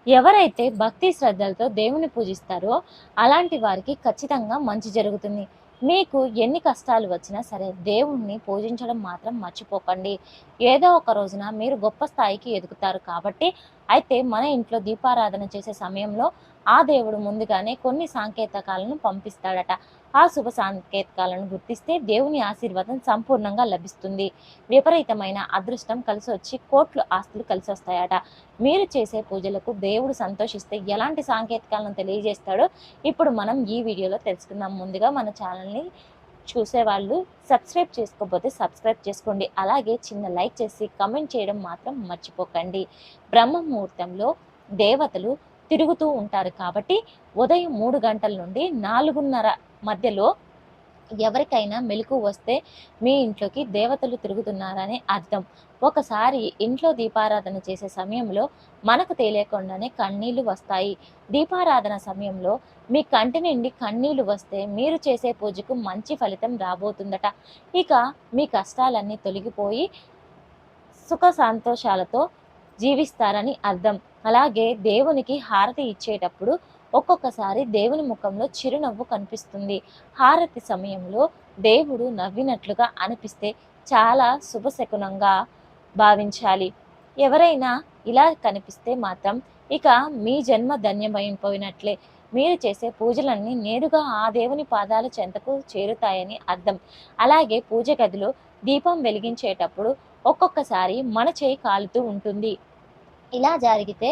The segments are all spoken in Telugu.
ఎవరైతే భక్తి శ్రద్ధలతో దేవుని పూజిస్తారో అలాంటి వారికి ఖచ్చితంగా మంచి జరుగుతుంది. మీకు ఎన్ని కష్టాలు వచ్చినా సరే దేవుణ్ణి పూజించడం మాత్రం మర్చిపోకండి. ఏదో ఒక రోజున మీరు గొప్ప స్థాయికి ఎదుగుతారు కాబట్టి అయితే మన ఇంట్లో దీపారాధన చేసే సమయంలో ఆ దేవుడు ముందుగానే కొన్ని సాంకేతికాలను పంపిస్తాడట. ఆ శుభ సాంకేతికాలను గుర్తిస్తే దేవుని ఆశీర్వాదం సంపూర్ణంగా లభిస్తుంది. విపరీతమైన అదృష్టం కలిసి వచ్చి కోట్లు ఆస్తులు కలిసి వస్తాయట. మీరు చేసే పూజలకు దేవుడు సంతోషిస్తే ఎలాంటి సాంకేతికాలను తెలియజేస్తాడో ఇప్పుడు మనం ఈ వీడియోలో తెలుసుకుందాం. ముందుగా మన ఛానల్ని చూసేవాళ్ళు సబ్స్క్రైబ్ చేసుకోకపోతే సబ్స్క్రైబ్ చేసుకోండి. అలాగే చిన్న లైక్ చేసి కమెంట్ చేయడం మాత్రం మర్చిపోకండి. బ్రహ్మ ముహూర్తంలో దేవతలు తిరుగుతూ ఉంటారు కాబట్టి ఉదయం 3 గంటల నుండి 4:30 మధ్యలో ఎవరికైనా మెలకువ వస్తే మీ ఇంట్లోకి దేవతలు తిరుగుతున్నారని అర్థం. ఒకసారి ఇంట్లో దీపారాధన చేసే సమయంలో మనకు తెలియకుండానే కన్నీళ్లు వస్తాయి. దీపారాధన సమయంలో మీ కంటి నుండి కన్నీళ్లు వస్తే మీరు చేసే పూజకు మంచి ఫలితం రాబోతుందట. ఇక మీ కష్టాలన్నీ తొలగిపోయి సుఖ సంతోషాలతో జీవిస్తారని అర్థం. అలాగే దేవునికి హారతి ఇచ్చేటప్పుడు ఒక్కొక్కసారి దేవుని ముఖంలో చిరునవ్వు కనిపిస్తుంది. హారతి సమయంలో దేవుడు నవ్వినట్లుగా అనిపిస్తే చాలా శుభశకునంగా భావించాలి. ఎవరైనా ఇలా కనిపిస్తే మాత్రం ఇక మీ జన్మ ధన్యమైపోయినట్లే. మీరు చేసే పూజలన్నీ నేరుగా ఆ దేవుని పాదాల చెంతకు చేరుతాయని అర్థం. అలాగే పూజ గదిలో దీపం వెలిగించేటప్పుడు ఒక్కొక్కసారి మన చేయి కాలుతూ ఉంటుంది. ఇలా జరిగితే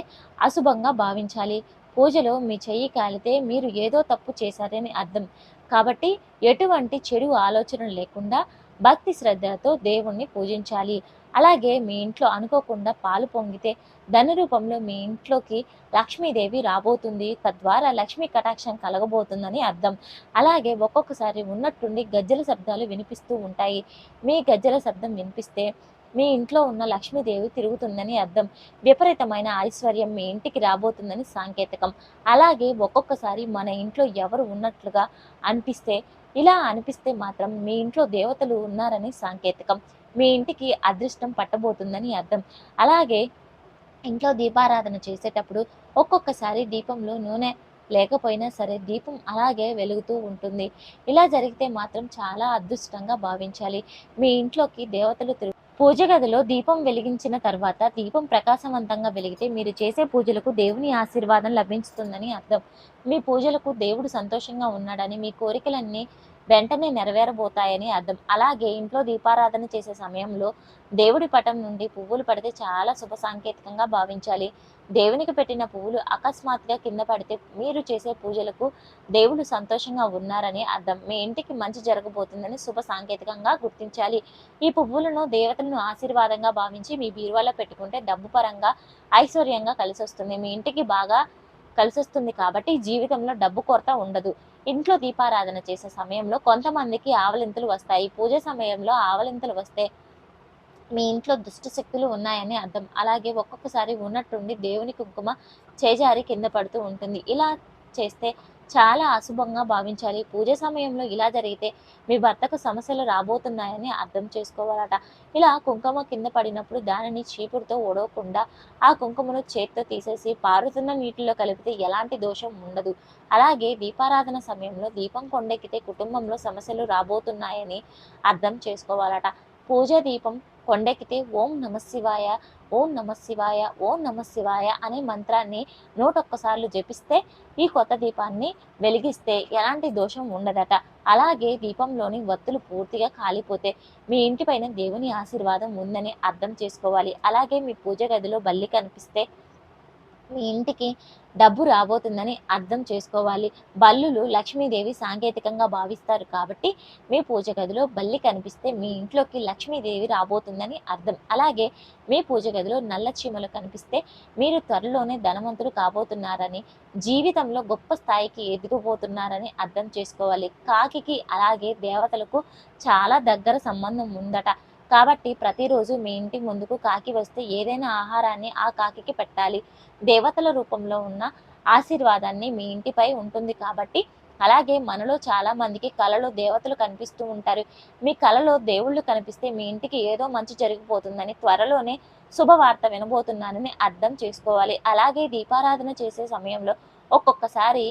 అశుభంగా భావించాలి. పూజలో మీ చెయ్యి కాలితే మీరు ఏదో తప్పు చేశారని అర్థం. కాబట్టి ఎటువంటి చెడు ఆలోచనలు లేకుండా భక్తి శ్రద్ధలతో దేవుణ్ణి పూజించాలి. అలాగే మీ ఇంట్లో అనుకోకుండా పాలు పొంగితే ధన రూపంలో మీ ఇంట్లోకి లక్ష్మీదేవి రాబోతుంది. తద్వారా లక్ష్మీ కటాక్షం కలగబోతుందని అర్థం. అలాగే ఒక్కొక్కసారి ఉన్నట్టుండి గజ్జల శబ్దాలు వినిపిస్తూ ఉంటాయి. మీ గజ్జల శబ్దం వినిపిస్తే మీ ఇంట్లో ఉన్న లక్ష్మీదేవి తిరుగుతుందని అర్థం. విపరీతమైన ఐశ్వర్యం మీ ఇంటికి రాబోతుందని సాంకేతికం. అలాగే ఒక్కొక్కసారి మన ఇంట్లో ఎవరు ఉన్నట్లుగా అనిపిస్తే ఇలా అనిపిస్తే మాత్రం మీ ఇంట్లో దేవతలు ఉన్నారని సాంకేతికం. మీ ఇంటికి అదృష్టం పట్టబోతుందని అర్థం. అలాగే ఇంట్లో దీపారాధన చేసేటప్పుడు ఒక్కొక్కసారి దీపంలో నూనె లేకపోయినా సరే దీపం అలాగే వెలుగుతూ ఉంటుంది. ఇలా జరిగితే మాత్రం చాలా అదృష్టంగా భావించాలి. మీ ఇంట్లోకి దేవతలు పూజ గదిలో దీపం వెలిగించిన తర్వాత దీపం ప్రకాశవంతంగా వెలిగితే మీరు చేసే పూజలకు దేవుని ఆశీర్వాదం లభించుతుందని అర్థం. మీ పూజలకు దేవుడు సంతోషంగా ఉన్నాడని, మీ కోరికలన్నీ వెంటనే నెరవేరబోతాయని అర్థం. అలాగే ఇంట్లో దీపారాధన చేసే సమయంలో దేవుడి పటం నుండి పువ్వులు పడితే చాలా శుభ సాంకేతికంగా భావించాలి. దేవునికి పెట్టిన పువ్వులు అకస్మాత్తుగా కింద పడితే మీరు చేసే పూజలకు దేవుడు సంతోషంగా ఉన్నారని అర్థం. మీ ఇంటికి మంచి జరగబోతుందని శుభ సాంకేతికంగా గుర్తించాలి. ఈ పువ్వులను దేవతలను ఆశీర్వాదంగా భావించి మీ బీరువాలో పెట్టుకుంటే డబ్బు పరంగా ఐశ్వర్యంగా కలిసి వస్తుంది. మీ ఇంటికి బాగా కలిసొస్తుంది కాబట్టి జీవితంలో డబ్బు కొరత ఉండదు. ఇంట్లో దీపారాధన చేసే సమయంలో కొంతమందికి ఆవలింతలు వస్తాయి. పూజ సమయంలో ఆవలింతలు వస్తే మీ ఇంట్లో దుష్ట శక్తులు ఉన్నాయని అర్థం. అలాగే ఒక్కొక్కసారి ఉన్నట్టుండి దేవుని కుంకుమ చేజారి కింద పడుతూ ఉంటుంది. ఇలా చేస్తే చాలా అశుభంగా భావించాలి. పూజ సమయంలో ఇలా జరిగితే మీ భర్తకు సమస్యలు రాబోతున్నాయని అర్థం చేసుకోవాలట. ఇలా కుంకుమ కింద పడినప్పుడు దానిని చీపురుతో ఒడవకుండా ఆ కుంకుమను చేత్తో తీసేసి పారుతున్న నీటిలో కలిపితే ఎలాంటి దోషం ఉండదు. అలాగే దీపారాధన సమయంలో దీపం కొండెక్కితే కుటుంబంలో సమస్యలు రాబోతున్నాయని అర్థం చేసుకోవాలట. పూజ దీపం కొండెక్కితే ఓం నమఃశివాయ, ఓం నమఃశివాయ, ఓం నమఃశివాయ అనే మంత్రాన్ని 101 సార్లు జపిస్తే ఈ కొత్త దీపాన్ని వెలిగిస్తే ఎలాంటి దోషం ఉండదట. అలాగే దీపంలోని వత్తులు పూర్తిగా కాలిపోతే మీ ఇంటిపైన దేవుని ఆశీర్వాదం ఉందని అర్థం చేసుకోవాలి. అలాగే మీ పూజ గదిలో బల్లి కనిపిస్తే మీ ఇంటికి డబ్బు రాబోతుందని అర్థం చేసుకోవాలి. బల్లులు లక్ష్మీదేవి సాంకేతికంగా భావిస్తారు కాబట్టి మీ పూజ గదిలో బల్లి కనిపిస్తే మీ ఇంట్లోకి లక్ష్మీదేవి రాబోతుందని అర్థం. అలాగే మీ పూజ గదిలో నల్ల చీమలు కనిపిస్తే మీరు త్వరలోనే ధనవంతులు కాబోతున్నారని, జీవితంలో గొప్ప స్థాయికి ఎదిగిపోతున్నారని అర్థం చేసుకోవాలి. కాకికి అలాగే దేవతలకు చాలా దగ్గర సంబంధం ఉందట. కాబట్టి ప్రతిరోజు మీ ఇంటి ముందుకు కాకి వస్తే ఏదైనా ఆహారాన్ని ఆ కాకికి పెట్టాలి. దేవతల రూపంలో ఉన్న ఆశీర్వాదాన్ని మీ ఇంటిపై ఉంటుంది కాబట్టి అలాగే మనలో చాలా మందికి కలలో దేవతలు కనిపిస్తూ ఉంటారు. మీ కలలో దేవుళ్ళు కనిపిస్తే మీ ఇంటికి ఏదో మంచి జరిగిపోతుందని, త్వరలోనే శుభవార్త వినబోతున్నానని అర్థం చేసుకోవాలి. అలాగే దీపారాధన చేసే సమయంలో ఒక్కొక్కసారి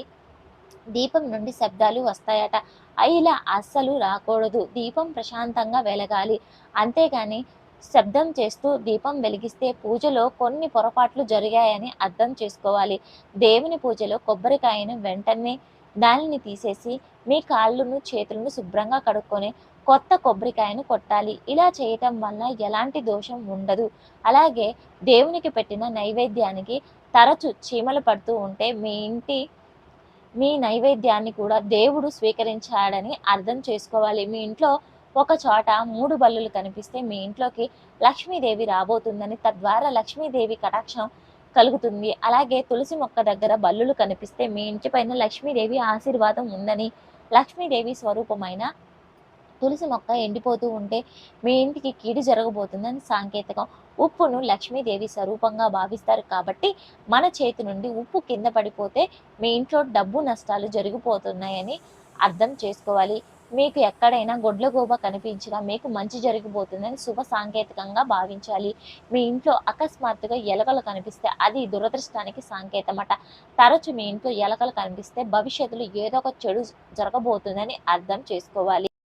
దీపం నుండి శబ్దాలు వస్తాయట. ఇలా అస్సలు రాకూడదు. దీపం ప్రశాంతంగా వెలగాలి. అంతేగాని శబ్దం చేస్తూ దీపం వెలిగిస్తే పూజలో కొన్ని పొరపాట్లు జరిగాయని అర్థం చేసుకోవాలి. దేవుని పూజలో కొబ్బరికాయను వెంటనే దానిని తీసేసి మీ కాళ్ళను చేతులను శుభ్రంగా కడుక్కొని కొత్త కొబ్బరికాయను కొట్టాలి. ఇలా చేయటం వల్ల ఎలాంటి దోషం ఉండదు. అలాగే దేవునికి పెట్టిన నైవేద్యానికి తరచు చీమలు పడుతూ ఉంటే మీ నైవేద్యాన్ని కూడా దేవుడు స్వీకరించాడని అర్థం చేసుకోవాలి. మీ ఇంట్లో ఒక చోట 3 బల్లులు కనిపిస్తే మీ ఇంట్లోకి లక్ష్మీదేవి రాబోతుందని, తద్వారా లక్ష్మీదేవి కటాక్షం కలుగుతుంది. అలాగే తులసి మొక్క దగ్గర బల్లులు కనిపిస్తే మీ ఇంటి పైన లక్ష్మీదేవి ఆశీర్వాదం ఉందని, లక్ష్మీదేవి స్వరూపమైన తులసి మొక్క ఎండిపోతూ ఉంటే మీ ఇంటికి కీడు జరగబోతుందని సాంకేతికం. ఉప్పును లక్ష్మీదేవి స్వరూపంగా భావిస్తారు కాబట్టి మన చేతి నుండి ఉప్పు కింద పడిపోతే మీ ఇంట్లో డబ్బు నష్టాలు జరిగిపోతున్నాయని అర్థం చేసుకోవాలి. మీకు ఎక్కడైనా గొడ్లగూబ కనిపించినా మీకు మంచి జరిగిపోతుందని శుభ సాంకేతికంగా భావించాలి. మీ ఇంట్లో అకస్మాత్తుగా ఎలకలు కనిపిస్తే అది దురదృష్టానికి సంకేతమట. తరచు మీ ఇంట్లో ఎలకలు కనిపిస్తే భవిష్యత్తులో ఏదో ఒక చెడు జరగబోతుందని అర్థం చేసుకోవాలి.